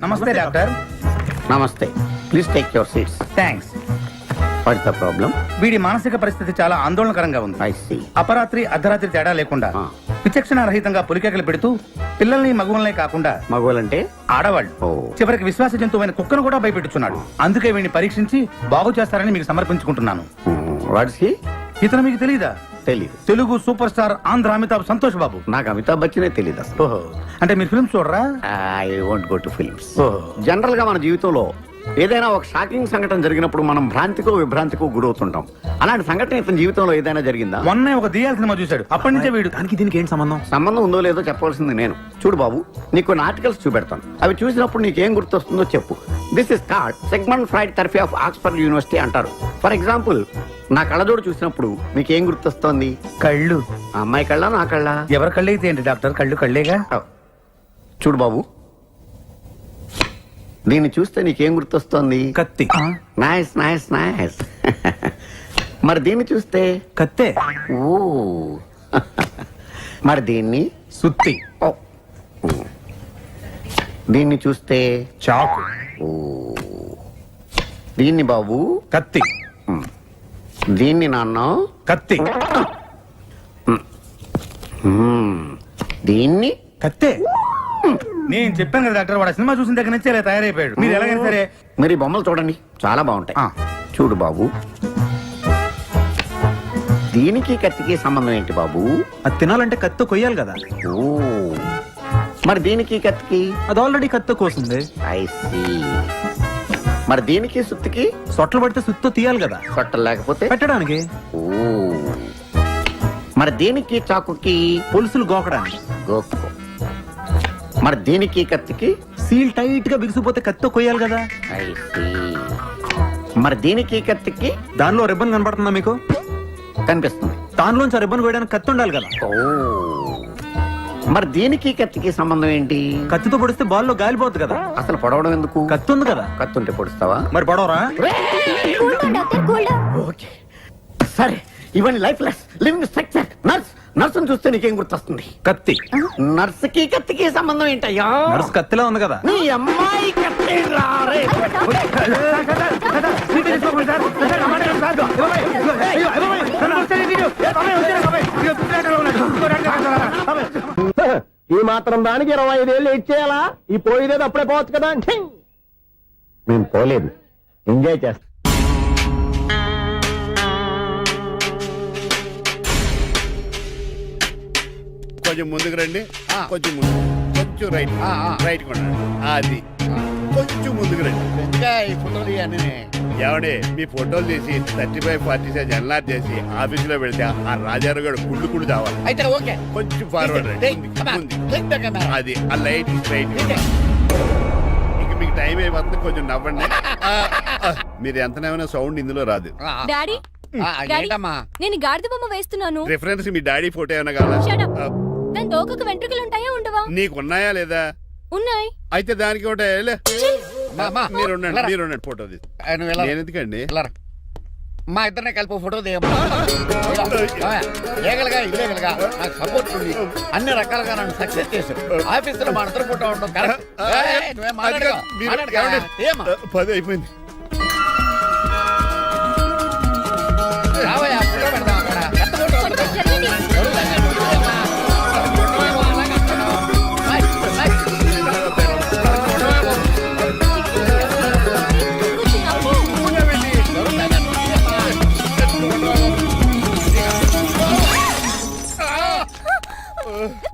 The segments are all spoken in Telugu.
నమస్తే డాక్టర్. నమస్తే. Please take your seats. Thanks. What's the problem? వీడి మానసిక పరిస్థితి చాలా ఆందోళనకరంగా ఉంది. I see. అపరాత్రి అర్ధరాత్రి తేడా లేకుండా విచక్షణ రహితంగా పులికేకలు పెడుతూ పిల్లల్ని మగువల్నే కాకుండా మగవాళ్ళంటే ఆడవాళ్ళు చివరికి విశ్వాస జంతువైన కుక్కను కూడా భయపెట్టుచున్నాడు. అందుకే వీడిని పరీక్షించి బాగు చేస్తారని మీకు సమర్పించుకుంటున్నాను. వాట్స్ హి? ఇతను మీకు తెలీదా? తెలీదు. Telugu super star Andhra Amitabh Santosh Babu. నాకు అమితాబ్ బచ్చనే తెలీదు అసలు. ఓహో, అంటే మీరు ఫిల్మ్స్ చూడరా? I won't go to films. ఓహో. జనరల్ గా మన జీవితంలో ఏదైనా ఒక షాకింగ్ సంఘటన జరిగినప్పుడు మనం భ్రాంతికో విభ్రాంతికో గురవుతుంటాం. అలాంటి సంఘటన ఇతని జీవితంలో ఏదైనా జరిగిందా? మొన్నే ఒక దియాల సినిమా చూశాడు. అప్పటి నుంచే వీడు దానికి దీనికి ఏంటి సంబంధం? సంబంధం ఉందో లేదో చెప్పవలసింది నేను. చూడు బాబు, నీకు కొన్ని ఆర్టికల్స్ చూపెడతాను. అవి చూసినప్పుడు నీకేం గుర్తొస్తుందో చెప్పు. This is card segment fried therapy of Oxford university అంటారు. ఫర్ ఎగ్జాంపుల్, నా కళ్ళజోడు చూసినప్పుడు మీకేం గుర్తొస్తోంది? కళ్ళు. ఆ అమ్మాయి కళ్ళ, నా కళ్ళ? ఎవరి కళ్ళు అయితే ఏంటి డాక్టర్, కళ్ళు కళ్ళేగా. చూడు బాబు, దీన్ని చూస్తే నీకేం గుర్తొస్తోంది? కత్తి. Nice nice nice. మరి దీన్ని చూస్తే? కత్తే. ఓ. మరి దీన్ని? సుత్తి. ఓ. దీన్ని చూస్తే? చాకు. ఓ. దీన్ని బాబు? కత్తి. దీన్ని నాన్న? కత్తి. దీన్ని? కత్తే. నేను చెప్పాను కదా డాక్టర్, వాడు సినిమా చూసిన దగ్గర నుంచి ఇలా తయారైపోయాడు. మీరు ఎలాగైనా సరే మరి బొమ్మలు చూడండి, చాలా బాగుంటాయి. చూడు బాబు, దీనికి కత్తికి సంబంధం ఏంటి బాబు? అది తినాలంటే కత్తి కొయ్యాలి కదా. ఓ. మరి దీనికి కత్తికి? అది ఆల్రెడీ కత్తి కోసింది. I see. మరి దీనికి సుత్తికి? సొట్లు పడితే సుత్తో తీయాలి కదా. సొట్టలు లేకపోతే పెట్టడానికి. ఓ. మరి దీనికి చాకుకి? పులుసులు గోకడానికి. గోకు. మరి దీనికి కత్తికి? సీల్ టైట్ గా బిగిసిపోతే కత్తి కొయ్యాలి కదా. I see. మరి దీనికి కత్తికి? దానిలో రిబ్బన్ కనబడుతుందా మీకు? కనిపిస్తుంది. దానిలోంచి రిబ్బన్ కొయ్యడానికి కత్తి ఉండాలి కదా. ఓ. మరి దీనికి కత్తికి సంబంధం ఏంటి? కత్తితో పొడిస్తే బాల్లో గాలిపోద్ది కదా. అసలు పొడవడం ఎందుకు? కత్తి ఉంది కదా. కత్తి ఉంటే పొడుస్తావా? మరి పొడవరా? ఓకే, సరే. ఇవన్నీ life less living structure. Nurse, నర్సును చూస్తే నీకేం గుర్తొస్తుంది? కత్తి. నర్సుకి కత్తికి సంబంధం ఏంటయ్యా? నర్సు కత్తిలా ఉంది కదా. నీ అమ్మాయి కత్తి రారే. ఈ మాత్రం దానికి 25 ఏళ్ళు ఇచ్చేయాలా? ఈ పోయేదేదో అప్పుడే పోవచ్చు కదా. మేము పోలేదు, ఎంజాయ్ చేస్తాం. కొంచెం ముందుకు రండి, కొంచెం ముందు, కొంచెం రైట్, రైట్ కొనండి. అది కొంచెం ముందుకు రండి. ఇంకా ఈ ఫోటోలు ఇవన్నీ ఏమండి, మీ ఫోటోలు తీసి 35, 40 సైజ్ ఎన్లార్ చేసి ఆఫీసులో పెడితే ఆ రాజారావు గారు కుళ్ళు చావాలి. అయితే ఓకే, కొంచెం ఫార్వర్డ్ రండి. అది ఆ లైట్ స్ట్రైట్. ఇక మీకు టైం అయిపోతుంది, కొంచెం నవ్వండి. మీరు ఎంతనేమైనా సౌండ్ ఇందులో రాదు. డాడీ, ఏంటమ్మా? నేను గాడిద బొమ్మ వేస్తున్నాను. రిఫరెన్స్ మీ డాడీ ఫోటో ఏమైనా కావాలా? దాని తోకకు వెంట్రుకలు ఉంటాయా ఉండవా? నీకున్నాయా లేదా? ఉన్నాయి. అయితే దానికి ఒకటే మీరు ఉండండి, ఫోటో తీసి. నేను ఎందుకండి? మా ఇద్దరినే కలిపి ఫోటో దిగమ్మా. ఏగలుగా ఇల్లేగలుగా నాకు సపోర్ట్ ఉంది. అన్ని రకాలుగా నన్ను సక్సెస్ చేశారు. ఆఫీసులో మా ఇద్దరు ఫోటో ఉండడం కరెక్ట్. ఏమా 10 అయిపోయింది. రావయ్యా, ఫోటో పెడదాం అక్కడ. ఎంత ఫోటో కొంచెం జరగండి.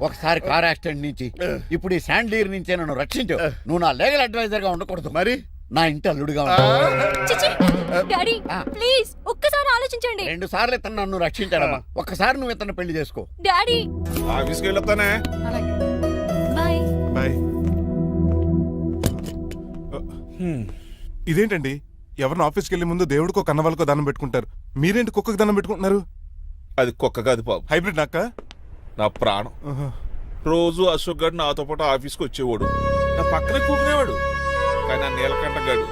ఒకసారి కార్ యాక్సిడెంట్ నుంచి, ఇప్పుడు ఈ శాండ్లీర్ నుంచే నన్ను రక్షించావు. నువ్వు నా లీగల్ అడ్వైజర్ గా ఉండకూడదు, మరి నా ఇంటి అల్లుడుగా ఉంటావు. చిచి, డాడీ ప్లీజ్ ఒక్కసారి ఆలోచించండి. 2 సార్లు ఇతను నన్ను రక్షించాడమ్మా. ఒక్కసారి నువ్వు ఇతను పెళ్లి చేసుకో. డాడీ ఆఫీస్కి వెళ్ళొస్తానే. బాయ్. బాయ్. ఇదేంటండి, ఎవరిని ఆఫీస్కి వెళ్ళే ముందు దేవుడికో కన్నవాళ్ళకో దండం పెట్టుకుంటారు, మీరేంటి కుక్కకి దండం పెట్టుకుంటున్నారు? అది కుక్క కాదు బాబు, హైబ్రిడ్ నాక నా ప్రాణం. రోజు అశోక్ గారు నాతో పాటు ఆఫీస్కి వచ్చేవాడు, నా పక్కనే కూకునేవాడు. కానీ ఆ నీలకంఠ గాడు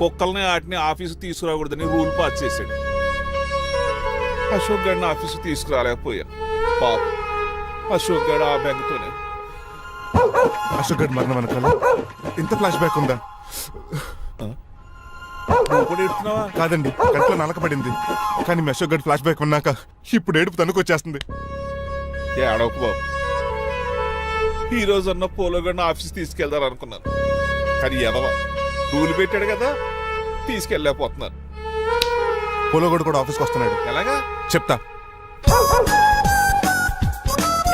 కుక్కల్ని వాటిని ఆఫీసు తీసుకురాకూడదని రూల్ పాస్ చేశాడు. అశోక్ గారిని ఆఫీసు తీసుకురాలేకపోయా. పాప అశోక్ గారు ఆ బెంగతోనే అశోక్ గడ్ మరణం వెనకాల ఇంత ఫ్లాష్ బ్యాక్ ఉందా? నువ్వు కూడా ఎడుతున్నావా? కాదండి, కట్లో నలకబడింది. కానీ మీ అశోక్ గడ్ ఫ్లాష్ బ్యాక్ ఉన్నాక ఇప్పుడు ఏడుపు తనుకొచ్చేస్తుంది. ఏడవకు బాబు. ఈ రోజు అన్న పోలో గడిని ఆఫీస్ తీసుకెళ్దాం అనుకున్నాను, కానీ ఎదవ రూల్ పెట్టాడు కదా, తీసుకెళ్ళలేకపోతున్నాను. పోలోగోడు కూడా ఆఫీస్కి వస్తున్నాడు. ఎలాగా చెప్తా.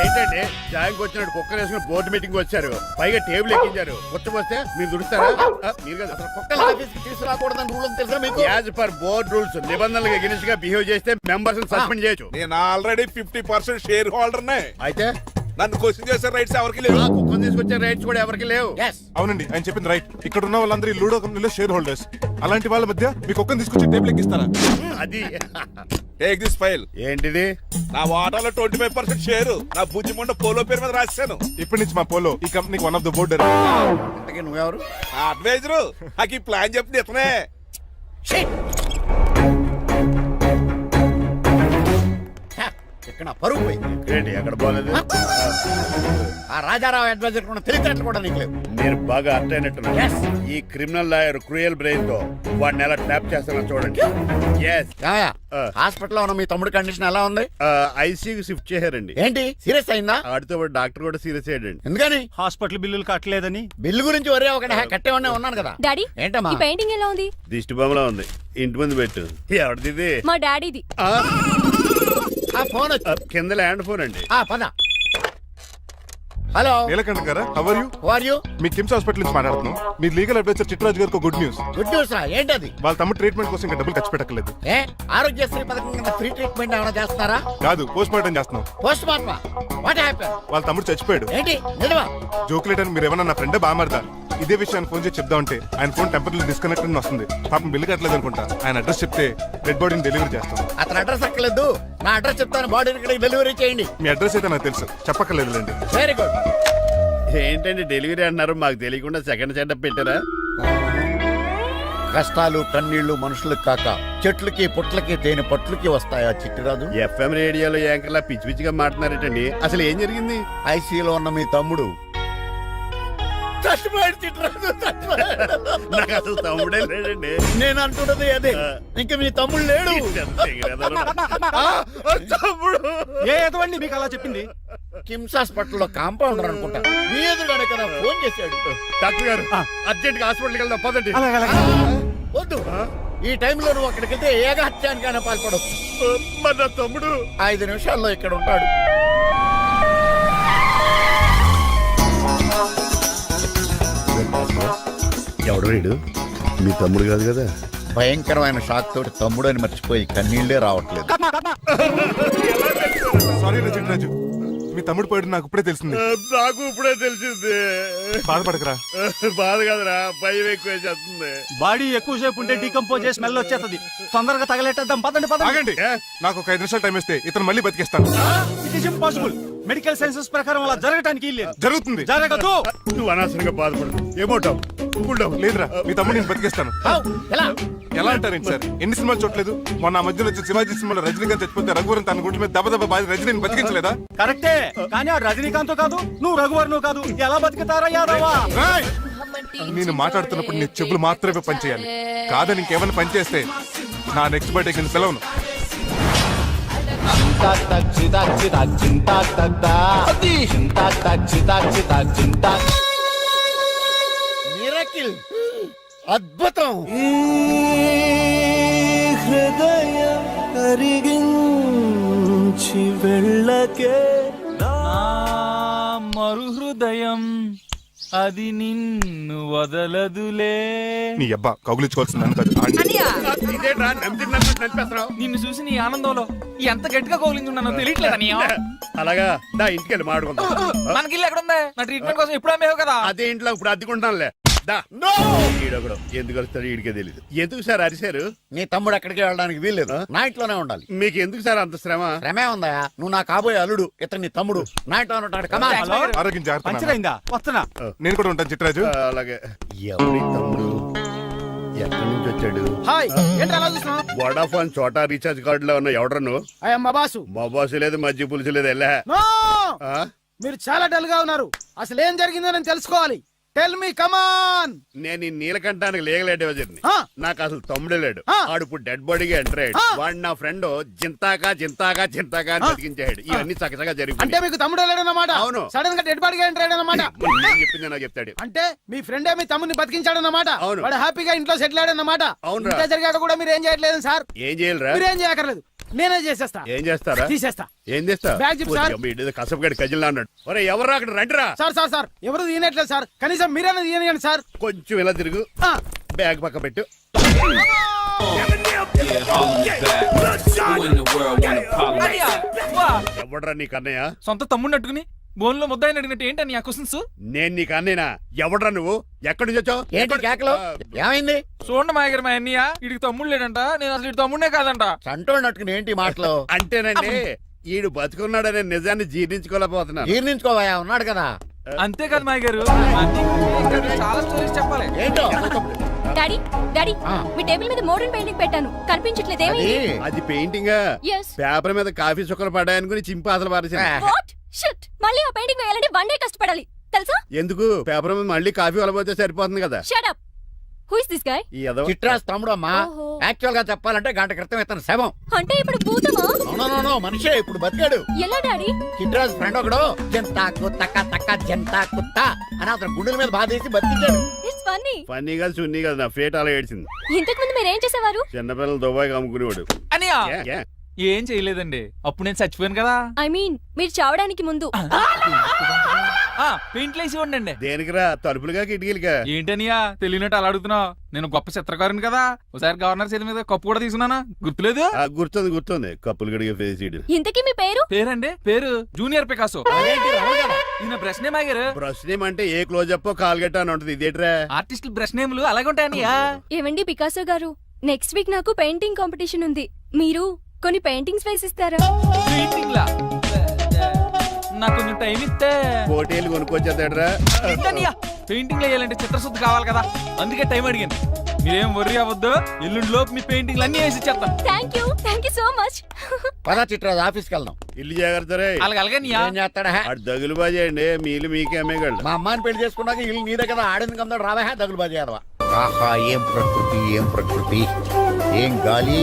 ఏంటంటే జాయింగ్ వచ్చినట్టు కుక్కలు వేసుకుని బోర్డు మీటింగ్ వచ్చారు, పైగా టేబుల్ ఎక్కించారు. వస్తే మీరు దురుస్తారా? మీరు కదా అసలు కుక్కల ఆఫీస్కి తీసుకురాకూడదని రూల్ అని తెలుసా మీకు? యాజ్ పర్ బోర్డ్ రూల్స్ నిబంధనలకు ఎగినెస్ట్ గా బిహేవ్ చేస్తే మెంబర్స్ సస్పెండ్ చేయొచ్చు. నేను ఆల్రెడీ 50% షేర్ హోల్డర్నే. అయితే నన్ను క్వశ్చన్ చేసే రైట్స్ ఎవరికి లేవు. ఆ కుక్కను తీసుకొచ్చే రైట్స్ కూడా ఎవరికి లేవు. Yes. అవునండి, ఆయన చెప్పింది రైట్. ఇక్కడ ఉన్న వాళ్ళందరూ ఈ లూడో కంపెనీలో షేర్ హోల్డర్స్. అలాంటి వాళ్ళ మధ్య మీకు ఒక్కని తీసుకొచ్చి టేబుల్ ఎక్కిస్తారా? అది టేక్ దిస్ ఫైల్. ఏంటిది? నా వాటాలో 25% షేరు నా బుజ్జిమండ పోలో పేరు మీద రాశాను. ఇప్పటి నుంచి మా పోలో ఈ కంపెనీకి వన్ ఆఫ్ ద బోర్డర్. ఇంతకీ నువ్వెవరు? నా అడ్వైజరు నాకు ఈ ప్లాన్ చెప్పింది ఇతనే. ఇక్కడ నా పరువు పోయింది. ఏంటి ఎక్కడ పోలేదు? ఆ రాజారావు అడ్వైజర్ కూడా తెలిసినట్లు కూడా నీకు లేవు. మీరు బాగా అర్థ అయినట్టున్నారు. Yes. ఈ క్రిమినల్ లాయర్ క్రూయల్ బ్రెయిన్ తో వాడిని ఎలా ట్యాప్ చేస్తానో చూడండి. ఎస్ ఏమయ్యా, ఆ. హాస్పిటల్లో ఉన్న మీ తమ్ముడి కండిషన్ ఎలా ఉంది? ఐసీయూకి షిఫ్ట్ చేశారండి. ఏంటి సీరియస్ అయిందా? ఆడితో పాటు డాక్టర్ కూడా సీరియస్ అయ్యాడండి. ఎందుకని? హాస్పిటల్ బిల్లులు కట్టలేదని. బిల్లు గురించి ఒరే ఒకటి కట్టేవాడినే ఉన్నాను కదా. డాడీ ఏంటమ్మా? ఈ పెయింటింగ్ ఎలా ఉంది? దిష్టి బొమ్మలా ఉంది, ఇంటి ముందు పెట్టు. ఎవరిది ఇది? మా డాడీది. ఆ, ఆ ఫోన్ వచ్చి కింద ల్యాండ్ ఫోన్ అండి. పద. హలో, నీలకంఠ గారా, how are you? Who are you? మీ కిమ్స్ హాస్పిటల్ నుంచి మాట్లాడుతున్నాం. మీ లీగల్ అడ్వైజర్ చిట్రాజు గారికి గుడ్ న్యూస్. గుడ్ న్యూస్ రా, ఏంటది? వాళ్ళ తమ్ముడు ట్రీట్మెంట్ కోసం ఇంకా డబ్బులు ఖర్చు పెట్టలేదు. ఏ ఆరోగ్యశ్రీ పథకం కింద ఫ్రీ ట్రీట్మెంట్ ఏమైనా చేస్తున్నారా? కాదు, పోస్ట్ మార్టం చేస్తున్నాం. పోస్ట్ మార్టమా? What happen? వాళ్ళ తమ్ముడు చచ్చిపోయాడు. ఏంటి నిజమా? జోకులేట్ అని మీరు ఏమన్నా నా ఫ్రెండ్ బామర్దా? ఇదే విషయాన్ని ఫోన్ చేసి చెప్దామంటే ఆయన ఫోన్ టెంపరీ డిస్కనెక్ట్ అని వస్తుంది. పాపం బిల్లు కట్టలేదు అనుకుంటా. ఆయన అడ్రస్ చెప్తే డెడ్ బాడీని డెలివరీ చేస్తాం. అతను అడ్రస్ అక్కర్లేదు, నా అడ్రస్ చెప్తాను, బాడీ ఇక్కడికి డెలివరీ చేయండి. మీ అడ్రస్ అయితే నాకు తెలుసు, చెప్పక్కర్లేదులేండి. Very good. ఏంటండి డెలివరీ అన్నారు, మాకు తెలియకుండా సెకండ్ సెటప్ పెట్టారా? కష్టాలు కన్నీళ్లు మనుషులకు కాక చెట్లకి పుట్లకి తేనె పట్లకి వస్తాయా చిట్టిరాజు? ఎఫ్ఎం రేడియోలో యాంకర్లా పిచ్చి పిచ్చిగా మాట్లాడారేటండి. అసలు ఏం జరిగింది? ఐసీయూలో ఉన్న మీ తమ్ముడు చచ్చిపోయాడు చిట్టిరాజు, చచ్చిపోయాడు. నాకు అసలు తమ్ముడే లేడండి. నేను అంటున్నది అదే, ఇంకా మీ తమ్ముడు లేడు. తమ్ముడు ఏ ఎదవండి మీకు అలా చెప్పింది? కిమ్స్ హాస్పిటల్లో కాంపౌండర్ అనుకుంటా, మీ ఎదురుగానే కదా ఫోన్ చేశాడు. డాక్టర్ గారు అర్జెంట్ గా హాస్పిటల్కి వెళ్దాం పదండి. వద్దు, ఈ టైంలో నువ్వు అక్కడికి వెళ్తే ఏకహత్యానికైనా పాల్పడవచ్చు. మరి నా తమ్ముడు 5 నిమిషాల్లో ఇక్కడ ఉంటాడు. ఎవడు వీడు? మీ తమ్ముడు కాదు కదా? భయంకరమైన షాక్ తోటి తమ్ముడు అని మర్చిపోయి కన్నీళ్లే రావట్లేదు. సారీ చిట్రాజు, మీ తమ్ముడు పోయాడు నాకు ఇప్పుడే తెలిసింది. నాకు ఇప్పుడే తెలిసింది. బాధపడకరా. బాధ కాదురా, భయం ఎక్కువ చేస్తుంది. బాడీ ఎక్కువసేపు ఉంటే డీకంపోజ్ చేసి స్మెల్ వచ్చేస్తుంది. తొందరగా తగలెట్టేద్దాం, పదండి పదండి. ఆగండి, నాకు ఒక 5 నిమిషాలు టైం ఇస్తే ఇతను మళ్ళీ బతికేస్తాను. It is impossible. Medical sciences ప్రకారం అలా జరగటానికి లేదు. జరుగుతుంది. జరగదు. నువ్వు అనవసరంగా బాధపడదు. ఏమోటావు? లేదురా, మీ తమ్ముడు నేను బతికేస్తాను. ఎలా? ఎలా అంటారేంటి సార్? ఎన్ని సినిమాలు చూడలేదు? మొన్న మధ్యలో వచ్చి శివాజీ సినిమాలో రజనీకాంత్ చచ్చిపోతే రఘువరన్ తన గుండె మీద దెబ్బ బాధ రజనీని బతికించలేదా? కరెక్టే, కానీ ఆ రజనీకాంత్ కాదు, నువ్వు రఘువర్ను కాదు. ఎలా బతుకుతారా యాదవా? రాయ్! నేను మాట్లాడుతున్నప్పుడు నీ చెవులు మాత్రమే పనిచేయాలి. కాదని ఇంకేమైనా పనిచేస్తే నా నెక్స్ట్ బర్త్డేకి నేను పిలవను. మిరకిల్, అద్భుతం. హృదయం కరిగించి వెళ్ళకే మరు హృదయం అది నిన్ను వదలదులే. నీ అబ్బా కౌగులించుకోవాల్సింది నన్ను కాదు, ఆడిని. ఇదేంట్రా నడిపేస్తున్నావు? నిన్ను చూసి నీ ఆనందంలో ఎంత గట్టిగా కౌలించున్నానో తెలియట్లేదని. అలాగా దా ఇంటికి వెళ్ళి మాడుకుందాం. మనకి ఇల్లు ఎక్కడ ఉంది? నా ట్రీట్మెంట్ కోసం ఎప్పుడు అమ్మేవు కదా. అదే ఇంట్లో ఇప్పుడు అద్దెకుంటానులే. దా. ఈడొకడు ఎందుకు వస్తాడు ఈడికే తెలియదు. ఎందుకు సార్ అరిశారు? నీ తమ్ముడు ఎక్కడికి వెళ్ళడానికి వీల్లేదు, నా ఇంట్లోనే ఉండాలి. మీకు ఎందుకు సార్ అంత శ్రమ? శ్రమే ఉందా? నువ్వు నా కాబోయే అల్లుడు, ఇతను నీ తమ్ముడు, నా ఇంట్లోనే ఉంటాడు. కమా. ఆరోగ్యం జాగ్రత్త నాన్న. పంచరైందా? వస్తున్నా. నేను కూడా ఉంటాను చిట్రాజు. అలాగే. ఎవరి తమ్ముడు ఎక్కడి నుంచి వచ్చాడు? హాయ్, ఏంటి అలా చూస్తున్నావు? వడాఫోన్ చోటా రీఛార్జ్ కార్డు లో ఉన్న ఎవడరా నువ్వు? మా బాసు. మా బాసు లేదు, మజ్జి పులుసు లేదు. వెళ్ళా నో! మీరు చాలా డల్ గా ఉన్నారు. అసలు ఏం జరిగిందో నేను తెలుసుకోవాలి. టెల్ మీ కమాన్. నేను ఈ నీలకంఠానికి లీగల్ అడ్వైజర్ని. ఆ. నాకు అసలు తమ్ముడే లేడు. ఆ. ఆడు ఇప్పుడు డెడ్ బాడీగా ఎంటర్ అయ్యాడు. ఆ. వాడు నా ఫ్రెండ్ జింతాగా అని బతికించాడు. ఇవన్నీ చక్కగా అంటే జరిగిపోయి మీకు తమ్ముడు లేడన్నమాట. అవును. సడన్ గా డెడ్ బాడీగా ఎంటర్ అయ్యాడన్నమాట. నేను చెప్పింది నాకు చెప్తాడు. అంటే మీ ఫ్రెండే మీ తమ్ముని బతికించాడన్నమాట. అవును. వాడు హ్యాపీగా ఇంట్లో సెటిల్ అయ్యాడన్నమాట. అవునురా. ఇంత జరిగాక కూడా మీరు ఏం చేయట్లేదు సార్. ఏం చేయాలిరా? మీరేం చేయక్కర్లేదు, నేనే చేసేస్తా. ఏం చేస్తారా? తీసేస్తా. ఏం చేస్తా? బ్యాగ్ చెప్పు సార్. కసపగడి కజిల్లా అన్నాడు. ఒరే ఎవరు అక్కడ రండిరా. సార్ సార్ సార్ ఎవరు తీయనట్లేదు సార్. కనీసం మీరైనా తీయనియండి సార్. కొంచెం ఇలా తిరుగు. ఆ. బ్యాగ్ పక్క పెట్టు. ఎవడ్రా నీకు అన్నయ్య? సొంత తమ్ముడిని అట్టుకుని బోన్లో ముద్దాయిని అడిగినట్టు ఏంటని ఆ క్వశ్చన్స్? నేను నీకు అన్నయ్యనా? ఎవడ్రా నువ్వు? ఎక్కడి నుంచి వచ్చావు? ఏంటి కేకలు? ఏమైంది? చూడండి మా దగ్గర మా అన్నయ్య ఇడికి తమ్ముడు లేడంట, నేను అసలు ఇటు తమ్ముడే కాదంట. చంటోడినట్టుకుని ఏంటి ఈ మాటలు? అంటేనండి ఈడు బతుకున్నాడనే నిజాన్ని జీర్ణించుకోలేకపోతున్నాను. జీర్ణించుకోవా, ఉన్నాడు కదా. అంతేకాదు మా గారు, చాలా స్టోరీస్ చెప్పాలి. ఏంటో డాడీ డాడీ ఆ. మీ టేబుల్ మీద మోడర్న్ పెయింటింగ్ పెట్టాను, కనిపించట్లేదు. అది ఏమైంది? అది పెయింటింగ్. Yes. పేపర్ మీద కాఫీ చుక్కలు పడ్డాయనుకుని చింపి అసలు పారేసాను. What? Shit. మళ్ళీ ఆ పెయింటింగ్ వేయాలంటే 1 day కష్టపడాలి తెలుసా? ఎందుకు? పేపర్ మీద మళ్ళీ కాఫీ వలపోతే సరిపోతుంది కదా. Shut up. Who is this guy? ఈ ఎదవ. చిట్రాజ్ తమ్ముడు అమ్మా. ఓహో. యాక్చువల్ గా చెప్పాలంటే గంట క్రితం ఇతను శవం. అంటే ఇప్పుడు భూతమా? అవునో మనిషే ఇప్పుడు బతికాడు. ఎలా డాడీ? చిట్రాజ్ ఫ్రెండ్ ఒకడు జంతా కుత్త తక్క జంతా కుత్త అని అతను గుండెల మీద బాధేసి బతికించాడు. It's funny. ఫన్నీ కాదు సున్నీ కదా, నా ఫేట్ అలా ఏడ్చింది. ఇంతకు ముందు మీరు ఏం చేసేవారు? చిన్నపిల్లలు దుబాయ్కి అమ్ముకునేవాడు. అనియా ఏ, ఏ. ఏం చేయలేదండి, అప్పుడు నేను చచ్చిపోయాను కదా. ఐ మీన్ మీరు చావడానికి ముందు. పెయింట్లు వేసి ఉండండి. దేనికిరా? తలుపులుగా కిటికీలుగా? ఏంటనియా తెలియనట్టు అలా అడుగుతున్నావు? నేను గొప్ప చిత్రకారుని కదా, ఒకసారి గవర్నర్ చేతి మీద కప్పు కూడా తీసుకున్నానా, గుర్తులేదు? గుర్తుంది కప్పులు గడిగే ఫేస్ ఇడు. ఇంతకీ మీ పేరు? పేరండి, పేరు జూనియర్ పికాసో. అదేంటి రమణ గారు? ఈయన బ్రష్ నేమ్ ఆగారు. బ్రష్ నేమ్ అంటే ఏ క్లోజ్ అప్ కాల్గట్ట అని ఉంటుంది. ఇదేట్రా? ఆర్టిస్టులు బ్రష్ నేమ్లు అలాగే ఉంటాయనియా. ఏవండి పికాసో గారు, నెక్స్ట్ వీక్ నాకు పెయింటింగ్ కాంపిటీషన్ ఉంది. మీరు కొన్ని పెయింటింగ్స్ వేసిస్తారా? పెయింటింగ్ లా నాకు కొంచెం టైం ఇస్తే. పోటీలు కొనుక్కొచ్చేదేట్రా? ఏంటనియా, పెయింటింగ్ వేయాలంటే చిత్రశుద్ధి కావాలి కదా, అందుకే టైం అడిగాను. మీరేం వర్రీ అవ్వద్దు, ఎల్లుండి లోపు మీ పెయింటింగ్లు అన్ని వేసి ఇచ్చేస్తాను. Thank you so much. పదా చిట్రాజ్ ఆఫీస్కి వెళ్దాం. ఇల్లు జాగ్రత్త రే. అలాగనియా ఏం చేస్తాడా? అటు దగులు బాజీ అండి, మీ ఇల్లు మీకే అమ్మేగాళ్ళు. మా అమ్మాయిని పెళ్లి చేసుకున్నాక ఇల్లు నీదే కదా, ఆడింది కదా, రావా దగులు బాజీ అదవా. ఆహా, ఏం ప్రకృతి, ఏం ప్రకృతి, ఏం గాలి.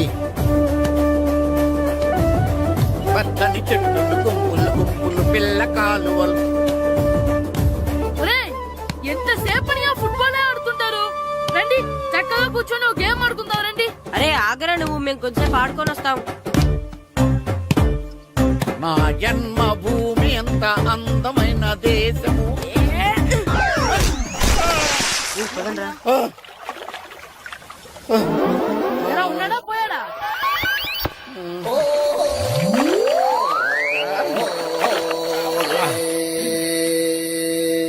పచ్చని చెట్లు, గుంపులు గుంపులు పిల్ల కాలువలు. ఎంతసేపు ఫుట్బాల్ ఆడుతుంటారు? రండి చక్కగా కూర్చొని ఒక గేమ్ ఆడుకుందాం రండి. అరే ఆగరా నువ్వు, మేము కొంచెంసేపు ఆడుకొని వస్తాం. నా జన్మ భూమి ఎంత అందమైన దేశము. ఉన్నాడా పోయాడా?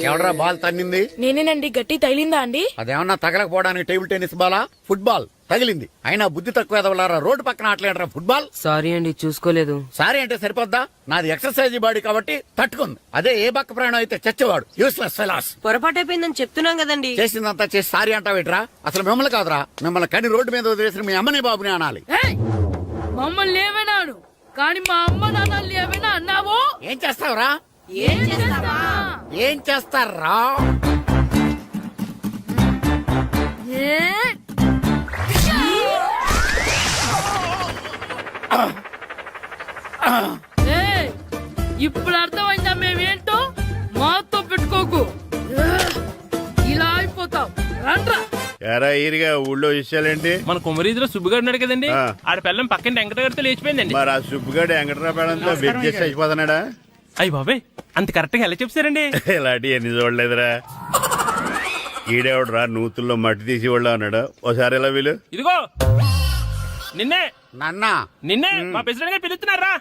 ఎవడరా బాల్ తన్నింది? నేనేనండి. గట్టి తగిలిందా అండి? అదేమన్నా తగలకపోవడానికి టేబుల్ టెన్నిస్ బాలా, ఫుట్బాల్ తగిలింది. అయినా బుద్ధి తక్కువ ఎదవలారా, రోడ్డు పక్కన ఆటలేడరా ఫుట్బాల్. సారీ అండి, చూసుకోలేదు. సారీ అంటే సరిపోద్దా? నాది ఎక్సర్సైజ్ బాడీ కాబట్టి తట్టుకుంది. అదే ఏ బక్క ప్రాణం అయితే చచ్చేవాడు. Useless fellas. పొరపాటు అయిపోయిందని చెప్తున్నాం కదండి. చేసిందంతా చేసి సారీ అంటావేట్రా? అసలు మిమ్మల్ని కాదురా, మిమ్మల్ని కని రోడ్డు మీద వదిలేసిన మీ అమ్మని బాబుని అనాలి. మమ్మల్ని ఏమైనాడు కానీ మా అమ్మ నాన్నల్ని ఏమైనా అన్నావో? ఏం చేస్తావురా? ఏం చేస్తావా? ఏం చేస్తారా? ఇప్పుడు అర్థమైందా మేమేంటో? మాతో పెట్టుకోకు, ఇలా అయిపోతావు. రండ్రా. ఎరా ఈరిగా ఊళ్ళో విషయాలేంటి? మన కుమరీధిలో సుబ్బుగాడు ఉన్నాడు కదండి, ఆ. ఆడ పిల్లం పక్కన వెంకటగారితో లేచిపోయిందండి. మరి ఆ సుబ్బుగాడు వెంకటరాపేడంతో వెయిట్ చేసి అయిపోతున్నాడా? అయ్యి బాబాయ్, అంత కరెక్ట్ గా ఎలా చెప్తారండి? ఇలాంటి ఎన్ని చూడలేదురా. ఈడేవడరా నూతుల్లో మట్టి తీసి వాళ్ళు అన్నాడు. ఓసారి ఎలా వీలు? ఇదిగో నిన్నే నాన్నా, నిన్నే మా ప్రెసిడెంట్ గారు పిలుస్తున్నారా?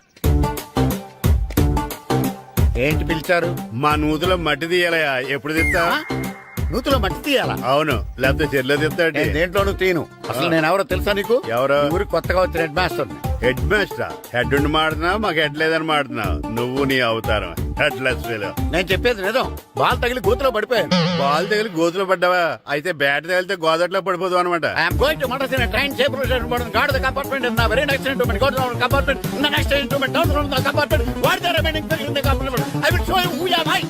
ఏంటి పిలిచారు? మా నూతులో మట్టి తీయాలయా, ఎప్పుడు తీస్తా? నూతులో మట్టి తీయాలా అవును లేకపోతే చెల్లె తిస్తాడు నేను దేంట్లోనూ తీను అసలు నేను ఎవరో తెలుసా నీకు ఎవరు? ఈ ఊరికి కొత్తగా వచ్చిన head master head master head ఉండి మాడుతున్నావు మాకు హెడ్ లేదని మాడుతున్నావు నువ్వు నీ అవతారం హెడ్ లెస్ ఫీల్ నేను చెప్పేది నిజం బాల్ తగిలి గోతులో పడిపోయాను బాల్ తగిలి గోతులో పడ్డావా అయితే బ్యాట్ తగిలితే గోదట్లో పడిపోదు అనమాట ఐఎమ్ గోయింగ్ టు మడస్ in train safeguard the compartment in the very next instrument go down compartment in the next instrument down from the compartment what the remaining thing in the compartment I will show you who am I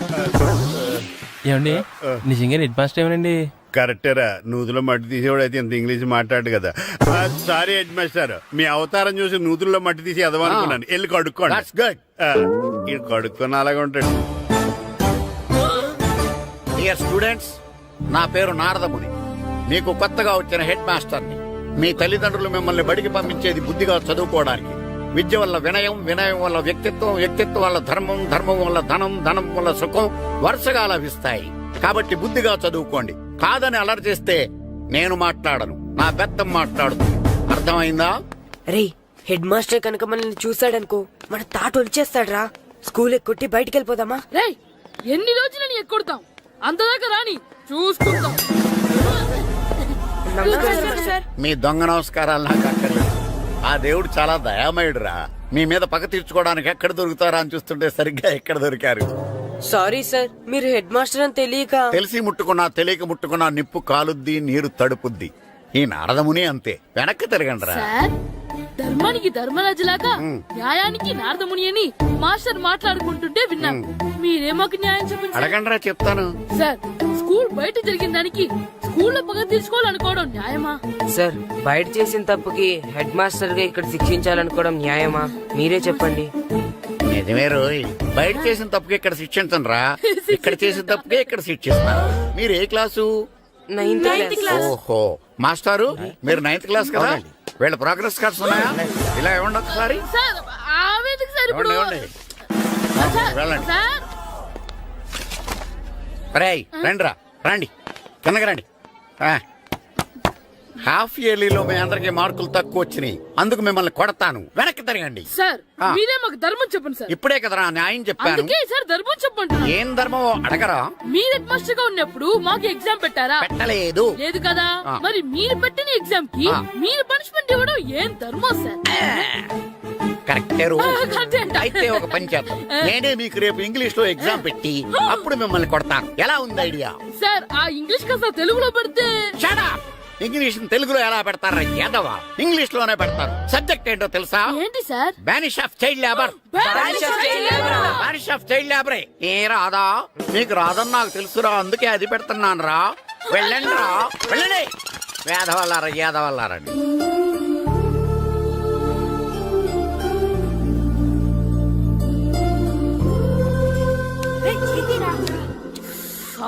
ఏమండి నిజంగా హెడ్ మాస్టర్ ఏమనండి? కరెక్టేరా నూతులో మట్టి తీసేవాడు అయితే ఇంత ఇంగ్లీష్ మాట్లాడు కదా సారీ హెడ్ మాస్టర్ మీ అవతారం చూసి నూతుల్లో మట్టి తీసి ఎదవనుకున్నాను వెళ్ళి కడుక్కోండి దట్స్ గుడ్ ఇది కడుక్కొని అలాగే ఉంటాడు డియర్ స్టూడెంట్స్ నా పేరు నారదముని మీకు కొత్తగా వచ్చిన హెడ్ మాస్టర్ని మీ తల్లిదండ్రులు మిమ్మల్ని బడికి పంపించేది బుద్ధిగా చదువుకోవడానికి విద్య వల్ల వినయం వినయం వల్ల వ్యక్తిత్వం వ్యక్తిత్వం వల్ల ధర్మం ధర్మం వల్ల ధనం ధనం వల్ల సుఖం వరుసగా లభిస్తాయి కాబట్టి బుద్ధిగా చదువుకోండి కాదని అలర్ చేస్తే నేను మాట్లాడను నా బెత్తం మాట్లాడుతుంది అర్థమైందా రే హెడ్ మాస్టర్ కనుక మనల్ని చూసాడనుకో మన తాట వచ్చేస్తాడ్రా స్కూల్ ఎక్కొట్టి బయటికి వెళ్ళిపోదామా? రే ఎన్ని రోజులని ఎక్కొడతాం అంతదాకా రాని చూసుకుంటాం. మీ దొంగ నమస్కారాలు నాకు అక్కర్లేదు ఆ దేవుడు చాలా దయామయుడురా మీ మీద పగ తీర్చుకోవడానికి ఎక్కడ దొరుకుతారా అని చూస్తుంటే సరిగ్గా ఎక్కడ దొరికారు సారీ సార్ మీరు హెడ్ మాస్టర్ అని తెలియక తెలిసి ముట్టుకున్నా తెలియక ముట్టుకున్నా నిప్పు కాలుద్ది నీరు తడుపుద్ది ఈ నారదముని అంతే వెనక్కి తిరగండి రా ధర్మానికి ధర్మరాజులాగా న్యాయానికి నారదముని అని మాస్టర్ మాట్లాడుకుంటుంటే విన్నాం. మీరేమోకి న్యాయం చెప్పండి అడగండి రా చెప్తాను సార్. స్కూల్ బయట జరిగిన దానికి స్కూల్లో పగ తీర్చుకోవాలనుకోవడం న్యాయమా? సార్ బయట చేసిన తప్పుకి హెడ్ మాస్టర్ గా ఇక్కడ శిక్షించాలనుకోవడం న్యాయమా? మీరే చెప్పండి. నిజమే రోయ్ బయట చేసిన తప్పుకి ఇక్కడ శిక్షించను రా ఇక్కడ చేసిన తప్పుకే ఇక్కడ శిక్షిస్తున్నారు. మీరు ఏ క్లాసు? 9th class. ఓహో మాస్టారు మీరు 9th క్లాస్ కదా వీళ్ళ ప్రోగ్రెస్ కార్డ్స్ ఉన్నాయా? ఇలా ఇవ్వండి ఒకసారి సార్ ఆవేదకు సార్ ఇప్పుడు ఇవ్వండి వెళ్ళండి సార్ రేయ్ రండి రా రండి కిందకి రండి హాఫ్ ఇయర్లీలో మీ అందరికి మార్కులు తక్కువ వచ్చినాయి అందుకు మిమ్మల్ని కొడతాను వెనక్కి తిరగండి సార్. మీరే మాకు ధర్మం చెప్పండి సార్. ఇప్పుడే కదరా న్యాయం చెప్పాను అందుకే సార్ ధర్మం చెప్పండి. ఏం ధర్మం అడగరా? మీరు హెడ్ మాస్టర్ గా ఉన్నప్పుడు మాకు ఎగ్జామ్ పెట్టారా? పెట్టలేదు. లేదు కదా మరి మీరు పెట్టిన ఎగ్జామ్ కి మీరు పనిష్మెంట్ ఇవ్వడం ఏం ధర్మం సార్? కరెక్టే రో. కరెక్టే అంట. అయితే ఒక పని చేద్దాం నేనే మీకు రేపు ఇంగ్లీష్ లో ఎగ్జామ్ పెట్టి అప్పుడు మిమ్మల్ని కొడతాను ఎలా ఉంది ఐడియా? సార్ ఆ ఇంగ్లీష్ కాస్త తెలుగులో పెడితే. Shut up! ఇంగ్లీష్ తెలుగులో ఎలా పెడతారా యాదవా? ఇంగ్లీష్ లోనే పెడతారు. సబ్జెక్ట్ ఏంటో తెలుసా? ఏంటి sir? Banish of child labour. Banish of child లేబరే. ఏ రాదా? మీకు రాదని నాకు తెలుసురా అందుకే అది పెడుతున్నాను రా. వెళ్ళండి రా వెళ్ళండి వేదవల్లారా యాదవల్లారండి.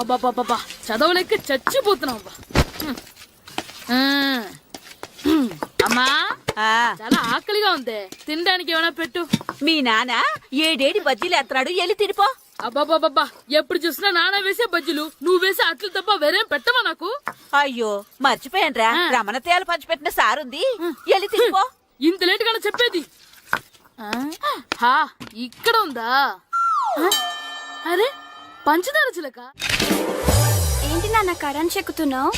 బాబా చదవలేక చచ్చిపోతున్నాం. అమ్మా చాలా ఆకలిగా ఉంది తినడానికి ఏమైనా పెట్టు. మీ నాన్న ఏడేడి బజ్జీలు ఎత్తాడు ఎల్లి తినిపో. అబ్బాబాబా ఎప్పుడు చూసినా నాన్న వేసే బజ్జీలు నువ్వు వేసే అట్లు తప్ప వేరేం పెట్టవా నాకు? అయ్యో మర్చిపోయానురా రమణ తేలు పంచిపెట్టిన సారుంది ఎల్లి తినిపో. ఇంత లేట్ గా చెప్పేది. హా ఇక్కడ ఉందా? అరే పంచదార చిలక. ఏంటి నాన్న కరెంట్ చెక్కుతున్నావు?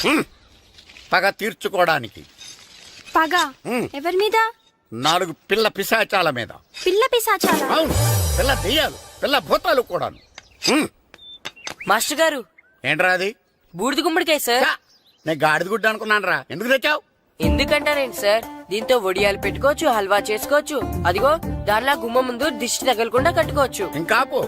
పగ తీర్చుకోవడానికి. పగ ఎవరి మీద? 4 పిల్ల పిశాచాల మీద. పిల్ల పిశాచాలా? అవును పిల్ల దెయ్యాలు పిల్ల భూతాలు కూడాను. మాస్టర్ గారు ఏంట్రా అది? బూడిద గుమ్మడికాయ సార్. నేను గాడిద గుడ్డ అనుకున్నాను రా ఎందుకు తెచ్చావు? ఎందుకంటారేంటి సార్ దీంతో వడియాలు పెట్టుకోవచ్చు హల్వా చేసుకోవచ్చు. అదిగో దానిలా గుమ్మ ముందు దిష్టి తగలకుండా కట్టుకోవచ్చు. ఇంకాపు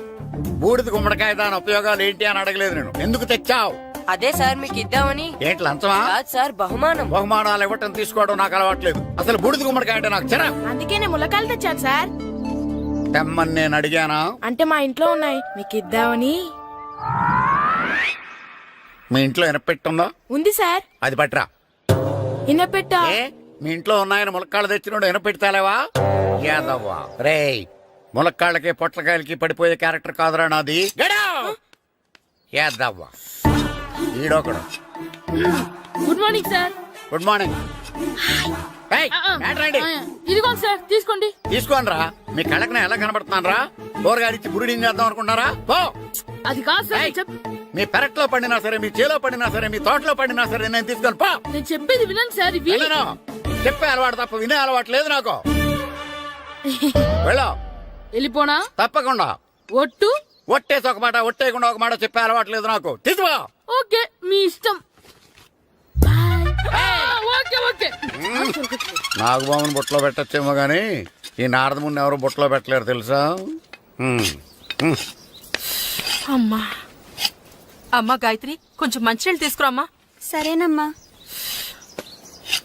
బూడిద గుమ్మడికాయ దాని ఉపయోగాలు ఏంటి అని అడగలేదు నేను. ఎందుకు తెచ్చావు? అదే సార్ మీకు ఇద్దామని. ఏంటి లంచమా? కాదు సార్ బహుమానం. బహుమానాలు ఇవ్వటం తీసుకోవడం నాకు అలవాట్లేదు. అసలు బూడిద గుమ్మడికాయ అంటే నాకు చెరా. అందుకే నేను ములకాయలు తెచ్చాను సార్. తెమ్మని నేను అడిగానా? అంటే మా ఇంట్లో ఉన్నాయి మీకు ఇద్దామని. మీ ఇంట్లో ఎనపెట్టుందా? ఉంది సార్. అది పట్రా. ఇనపెట్టా? ఏ మీ ఇంట్లో ఉన్నాయని ములక్కాళ్ళు తెచ్చినోడు ఎనపెట్టాలేవా? యాదవ్వా రేయ్ ములక్కాళ్ళకి పొట్లకాయలకి పడిపోయే క్యారెక్టర్ కాదురా నాది. యాదవ్వా ఈడొకడు. Good morning sir. Good morning. ఇదిగోండి సార్ తీసుకోండి. తీసుకోండి రా. మీ కళ్ళకి ఎలా కనబడుతున్నాను రా? కూరగాయలు ఇచ్చి బురుడి చేద్దాం అనుకుంటారా? అది కాదు సార్. మీ పెరట్లో పండినా సరే, మీ చేలో పండినా సరే, మీ తోటలో పండినా సరే నేను తీసుకొని పో. నేను చెప్పేది వినండి సార్. ఇవి వెళ్ళను. చెప్పే అలవాటు తప్ప వినే అలవాటు లేదు నాకు. వెళ్ళో. వెళ్ళిపోనా? తప్పకుండా. ఒట్టు? ఒట్టేసి ఒక మాట, ఒట్టేయకుండా ఒక మాట చెప్పే అలవాటు లేదు నాకు. తీసుకో. ఓకే, మీ ఇష్టం. Okay okay. నాగబాబుని బుట్టలో పెట్టచ్చేమో గానీ ఈ నారదముని ఎవరు బుట్టలో పెట్టలేరు తెలుసా. అమ్మా అమ్మా గాయత్రి, కొంచెం మంచినీళ్ళు తీసుకురామ్మా. సరేనమ్మా.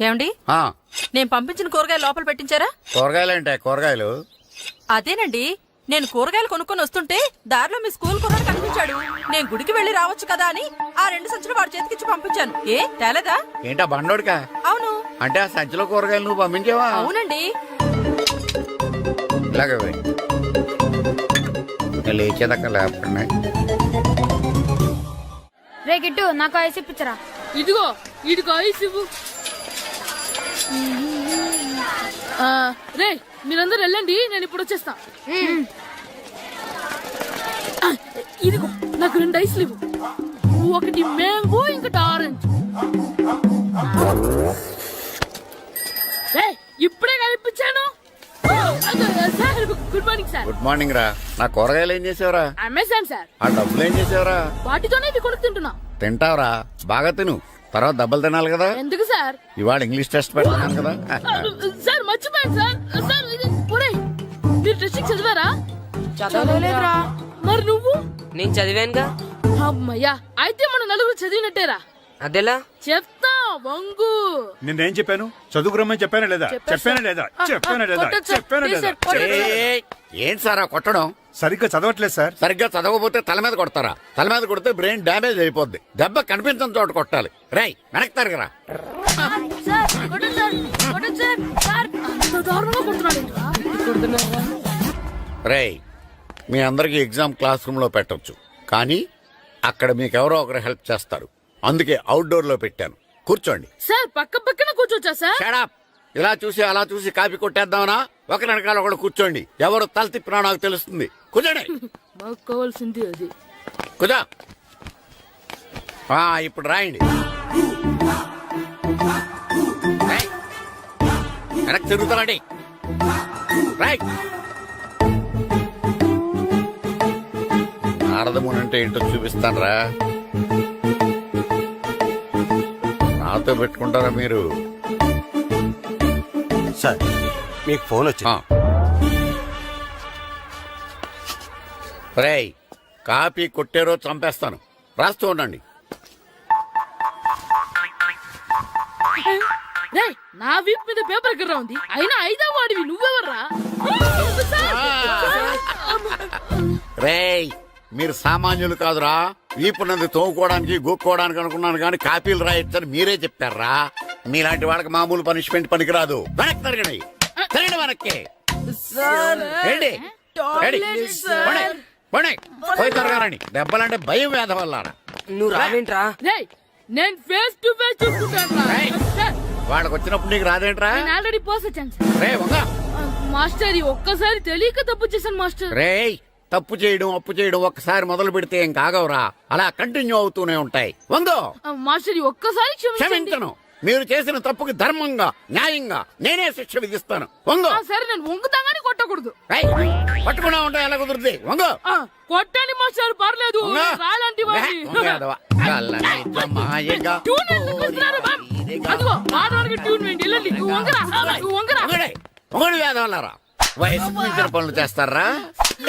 ఏమండి, ఆ, నేను పంపించిన కూరగాయలు లోపల పెట్టించారా? కూరగాయలేంటే కూరగాయలు? అదేనండి, నేను కూరగాయలు కొనుక్కొని వస్తుంటే దారిలో మీ స్కూల్ కుర్రాడు కనిపించాడు. నేను గుడికి వెళ్లి రావచ్చు కదా అని ఆ 2 సంచులు వాడి చేతికిచ్చి పంపించాను. ఏ తేలేదా? ఏంటా బండోడికా? అవును. అంటే ఆ సంచిలో కూరగాయలు నువ్వు పంపించావా? అవునండి. ఇలాగే లేచేదాకా లేపండి. రే గిట్టు, నాకు ఐస్ ఇప్పించరా. ఇదిగో ఇదిగో ఐస్ ఇవ్వు. రే మీరందరూ వెళ్ళండి, నేను ఇప్పుడు వచ్చేస్తా. ఇదిగో నాకు 2 ఐస్లు ఇవ్వు. ఒకటి మ్యాంగో, ఇంకటి ఆరెంజ్. ఇప్పుడే కనిపించాను. Sir good morning sir. Good morning రా. నా కూరగాయలు ఏం చేసావురా? Amazon sir. ఆ డబ్బులు ఏం చేసావురా? వాటితోనే ఇది కొనుక్కు తింటున్నా. తింటావురా, బాగా తిను. తర్వాత దెబ్బలు తినాలి కదా. ఎందుకు సార్? ఇవాళ ఇంగ్లీష్ టెస్ట్ పెడతాను కదా. సార్ మర్చిపోయాను సార్. సార్ ఇది మీరు టెస్టింగ్ చదివారా? చదవలేదురా. మరి నువ్వు? నేను చదివానుగా. అమ్మయ్యా, అయితే మన నలుగురు చదివినట్టేరా. అదెలా? చెప్తా వంగు. నిన్నేం చెప్పాను? చదువుకురమ్మని చెప్పానా లేదా? చెప్పానా లేదా? చెప్పానా లేదా? చెప్పానా లేదా? ఏంటి సార్ ఆ కొట్టడం? సరిగ్గా చదవట్లేదు సార్. సరిగ్గా చదవకపోతే తల మీద కొడతారా? తల మీద కొడితే బ్రెయిన్ డ్యామేజ్ అయిపోద్ది. దెబ్బ కనిపించిన చోట కొట్టాలి. రై వెనక్కి తరగరా. రై మీ అందరికి ఎగ్జామ్ క్లాస్ రూమ్ లో పెట్టొచ్చు, కానీ అక్కడ మీకెవరో ఒకరు హెల్ప్ చేస్తారు. అందుకే అవుట్డోర్ లో పెట్టాను. కూర్చోండి. సార్ పక్క పక్కన కూర్చోచ్చా సార్? Shut up. ఇలా చూసి అలా చూసి కాపీ కొట్టేద్దామనా? ఒకరి వెనకాల ఒకడు కూర్చోండి. ఎవరు తల తిప్పినా నాకు తెలుస్తుంది. కూర్చోండి. మాకు కావాల్సింది అది. కూర్చో. ఇప్పుడు రాయండి. వెనక్కి తిరుగుతారండి. రాయ్. నారదముని అంటే ఏంటో చూపిస్తాను రా. నాతో పెట్టుకుంటారా మీరు? సార్ మీకు ఫోన్ వచ్చింది. రేయ్ కాపీ కొట్టారో చంపేస్తాను. రాస్తూ ఉండండి. రేయ్ నా వీప్ మీద పేపర్ ఎక్కడ ఉంది? అయినా 5వ వాడివి నువ్వెవర్రా? రేయ్ మీరు సామాన్యులు కాదురా. వీపున్నది తోముకోవడానికి గోక్కోవడానికి అనుకున్నాను, కానీ కాపీలు రాయొచ్చని మీరే చెప్పారా. మీలాంటి వాళ్ళకి మామూలు పనిష్మెంట్ పనికిరాదు. వెనక్కి తిరగండి. తిరగండి వెనక్కి. పోయి తిరగారండి. దెబ్బలంటే భయం వేద వల్ల. నువ్వు రావేంట్రా? నేను ఫేస్ టు ఫేస్ చూసుకుంటాను. వాళ్ళకి వచ్చినప్పుడు నీకు రాదేంట్రా? నేను ఆల్రెడీ పోస్ వచ్చాను రే వంగా. మాస్టర్ ఒక్కసారి తెలియక తప్పు చేశాను మాస్టర్. రేయ్ తప్పు చేయడం అప్పు చేయడం ఒక్కసారి మొదలు పెడితే ఏం కాగవరా. అలా కంటిన్యూ అవుతూనే ఉంటాయి. వందో. మాస్టర్ ఒక్కసారి క్షమించను. మీరు చేసిన తప్పుకి ధర్మంగా న్యాయంగా నేనే శిక్ష విధిస్తాను. వంగో. సరే నేను వంగుతాగానే కొట్టకూడదు. పట్టుకున్నా ఉంటా ఎలా కుదురుద్ది. వంగో. కొట్టండి మాస్టర్ పర్లేదు. రాలంటి వేదవల్లారా వయసు మించిన పనులు చేస్తారా?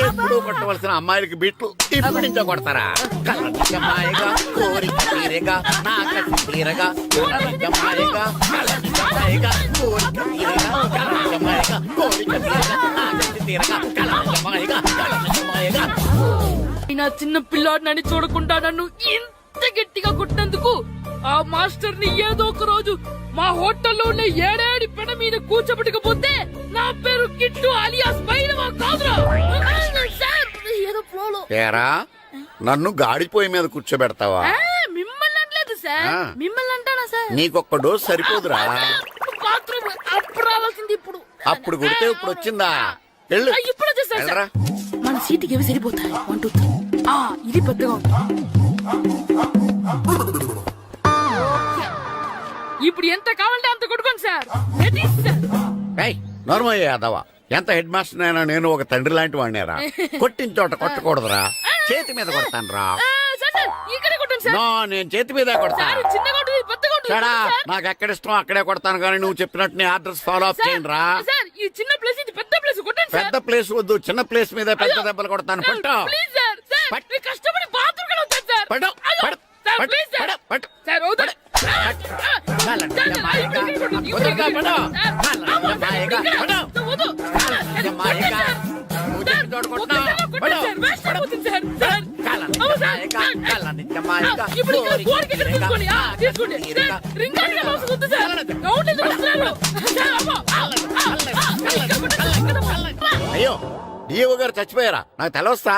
ఎప్పుడు కొట్టవలసిన అమ్మాయిలకి బిట్లు ఇప్పుడు నుంచో కొడతారా? కలనిజమాయగా కోరిక తీరగా నాకసి తీరగా కలనిజమాయగా కలనిజమాయగా కోరిక తీరగా కలనిజమాయగా కోరిక తీరగా నాకసి తీరగా కలనిజమాయగా కలనిజమాయగా. నా చిన్న పిల్లాడినని చూడకుండా నన్ను ఇంత గట్టిగా కొట్టినందుకు ఆ మాస్టర్ ని ఏదో ఒక రోజు మా హోటల్లో ఉన్న 7 పెడ మీద కూర్చోబెట్టకపోతే నా పేరు కిట్టు అలియాస్ బైరవా కాదురా. ఏదో ఫ్లోలో. ఏరా నన్ను గాడిపోయి మీద కూర్చోబెడతావా? మిమ్మల్ని అనలేదు సార్. మిమ్మల్ని అంటానా సార్? నీకొక్క డోసు సరిపోదురా. బాత్రూమ్ అప్పుడు రావాల్సింది ఇప్పుడు. అప్పుడు కొడితే ఇప్పుడు వచ్చిందా? ఇప్పుడు వచ్చేసా. మన సీటుకి ఏవి సరిపోతాయి? 1 2 3. ఇది పెద్దగా ఉంటుంది. ఇప్పుడు ఎంత కావాలంటే అంత కొట్టుకోండి సార్ రెడీ సార్. నోర్మయ్య యాదవ ఎంత హెడ్ మాస్టర్ అయినా నేను ఒక తండ్రి లాంటి వాడినేరా కొట్టిన చోట కొట్టకూడదురా చేతి మీద కొడతాను రా సార్ సార్ ఇక్కడే కొట్టండి సార్. నో నేను చేతి మీద కొడతా సార్ చిన్నగా ఉంటుంది పెద్దగా ఉంటుంది సడా సార్. నాకు ఎక్కడ ఇష్టం అక్కడే కొడతాను కానీ నువ్వు చెప్పినట్టు నీ ఆర్డర్స్ ఫాలో అప్ చేయండి రా సార్ ఈ చిన్న ప్లేస్ ఇది పెద్ద ప్లేస్ కొట్టండి సార్. పెద్ద ప్లేస్ వద్దు చిన్న ప్లేస్ మీద పెద్ద దెబ్బలు కొడతాను పట్టు ప్లీజ్ సార్ సార్ పట్టు. మీరు కష్టపడి బాత్రూమ్ కూడా వచ్చారు సార్. పట్టు అయ్యో, పట్టు సార్ పట్టు ప్లీజ్ సార్. పట్టు సార్ వద్దు. అయ్యో డిఓ గారు చచ్చిపోయారా నాకు తెలవదు సార్